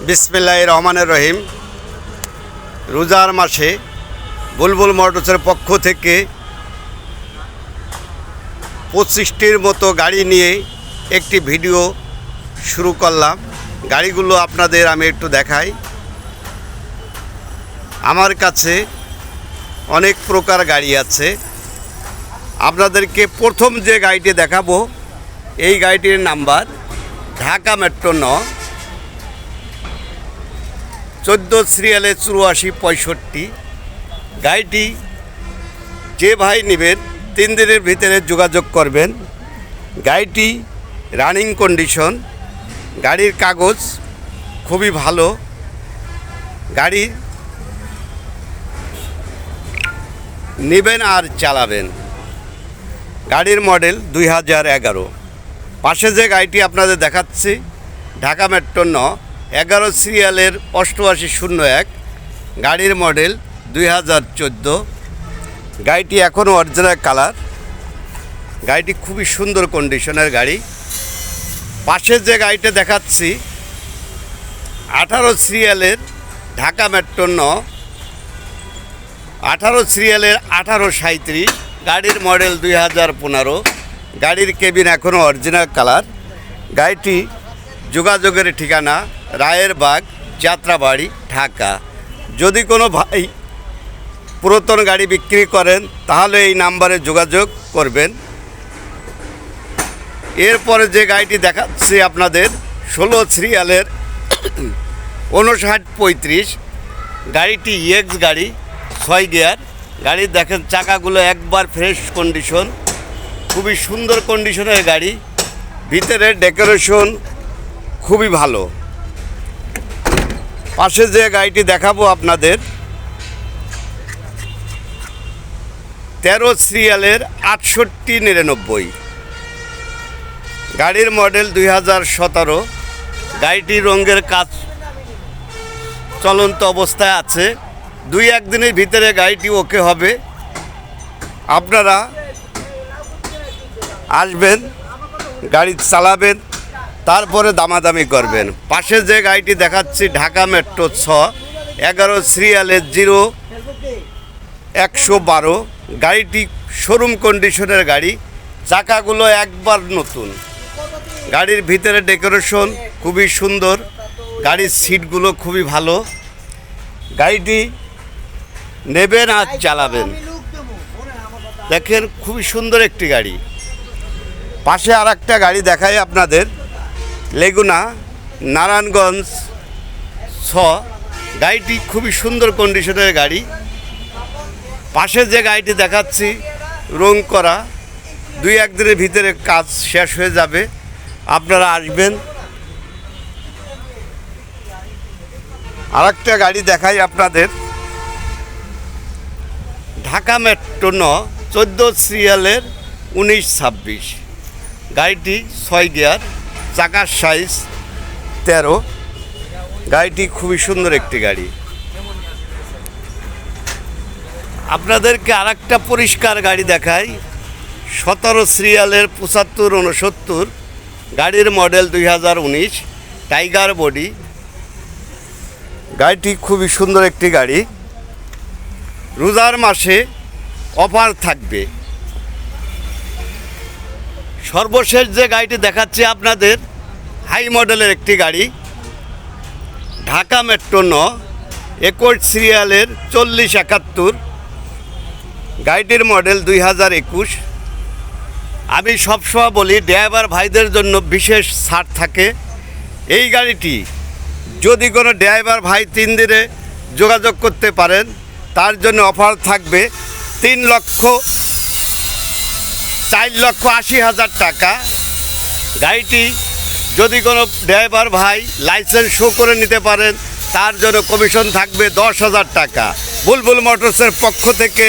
বিসমিল্লাহির রহমানির রহিম। রোজার মাসে বুলবুল মোটরসের পক্ষ থেকে 25টির মতো গাড়ি নিয়ে একটি ভিডিও শুরু করলাম। গাড়িগুলো আপনাদের আমি একটু দেখাই। আমার কাছে অনেক প্রকার গাড়ি আছে। আপনাদেরকে প্রথম যে গাড়িটি দেখাবো, এই গাড়িটির নাম্বার ঢাকা মেট্রো 9, 14 সিরিয়ালে 8465। গাড়িটি যে ভাই নেবেন 3 দিনের ভিতরে যোগাযোগ করবেন। গাড়িটি রানিং কন্ডিশন, গাড়ির কাগজ খুবই ভালো। গাড়ি নেবেন আর চালাবেন। গাড়ির মডেল 2011। পাশে যে গাড়িটি আপনাদের দেখাচ্ছি ঢাকা মেট্রো 9, 11 সিরিয়ালের 8801। গাড়ির মডেল 2014। গাড়িটি এখনও অরিজিনাল কালার। গাড়িটি খুবই সুন্দর কন্ডিশনের গাড়ি। পাশে যে গাড়িটা দেখাচ্ছি 18 সিরিয়ালের ঢাকা মেট্রো 9, 18 সিরিয়ালের 1837। গাড়ির মডেল 2015। গাড়ির কেবিন এখনও অরিজিনাল কালার। গাড়িটি যোগাযোগের ঠিকানা রায়েরবাগ, যাত্রাবাড়ি, ঢাকা। যদি কোনো ভাই পুরাতন গাড়ি বিক্রি করেন তাহলে এই নাম্বারে যোগাযোগ করবেন। এরপরে যে গাড়িটি দেখাচ্ছি আপনাদের 16 সিরিয়ালের 5935। গাড়িটি এক্স গাড়ি, 6 গিয়ার গাড়ি। দেখেন চাকাগুলো একবার ফ্রেশ কন্ডিশন, খুবই সুন্দর কন্ডিশনের গাড়ি। ভিতরে ডেকোরেশন খুবই ভালো। পাশে যে গাড়িটি দেখাবো আপনাদের 13 সিরিয়ালের 6899। গাড়ির মডেল 2017। গাড়িটি রঙের কাজ চলন্ত অবস্থায় আছে। 2-1 দিনের ভিতরে গাড়িটি ওকে হবে। আপনারা আসবেন, গাড়ি চালাবেন, তারপরে দামাদামি করবেন। পাশে যে গাড়িটি দেখাচ্ছি ঢাকা মেট্রো 6, 11 সিরিয়ালের 0112। গাড়িটি শোরুম কন্ডিশনের গাড়ি, চাকাগুলো একবার নতুন। গাড়ির ভিতরে ডেকোরেশন খুবই সুন্দর, গাড়ির সিটগুলো খুবই ভালো। গাড়িটি নেবেন আর চালাবেন। দেখেন খুবই সুন্দর একটি গাড়ি। পাশে আর একটা গাড়ি দেখাই আপনাদের, লেগুনা, নারায়ণগঞ্জ 6। গাড়িটি খুবই সুন্দর কন্ডিশনের গাড়ি। পাশে যে গাড়িটি দেখাচ্ছি রং করা, 2-1 দিনের ভিতরে কাজ শেষ হয়ে যাবে। আপনারা আসবেন। আর একটা গাড়ি দেখাই আপনাদের ঢাকা মেট্রো 9, 14 সিরিয়ালের 1926। গাড়িটি 6 গিয়ার, চাকার সাইজ 13। গাড়িটি খুবই সুন্দর একটি গাড়ি। আপনাদেরকে আর একটা পরিষ্কার গাড়ি দেখাই 17 সিরিয়ালের 7569। গাড়ির মডেল 2019, টাইগার বডি। গাড়িটি খুবই সুন্দর একটি গাড়ি। রোজার মাসে অফার থাকবে। সর্বশেষ যে গাড়িটি দেখাচ্ছি আপনাদের হাই মডেলের একটি গাড়ি ঢাকা মেট্রো 9, 21 সিরিয়ালের 4071। গাড়িটির মডেল 2021। আমি সবসময় বলি ড্রাইভার ভাইদের জন্য বিশেষ ছাড় থাকে। এই গাড়িটি যদি কোনো ড্রাইভার ভাই 3 দিনে যোগাযোগ করতে পারেন তার জন্য অফার থাকবে 4,80,000 টাকা। গাড়িটি যদি কোনো ড্রাইভার ভাই লাইসেন্স শো করে নিতে পারেন তার জন্য কমিশন থাকবে 10,000 টাকা। বুলবুল মোটরসের পক্ষ থেকে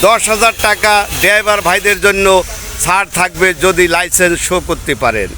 10,000 টাকা ড্রাইভার ভাইদের জন্য ছাড় থাকবে যদি লাইসেন্স শো করতে পারেন।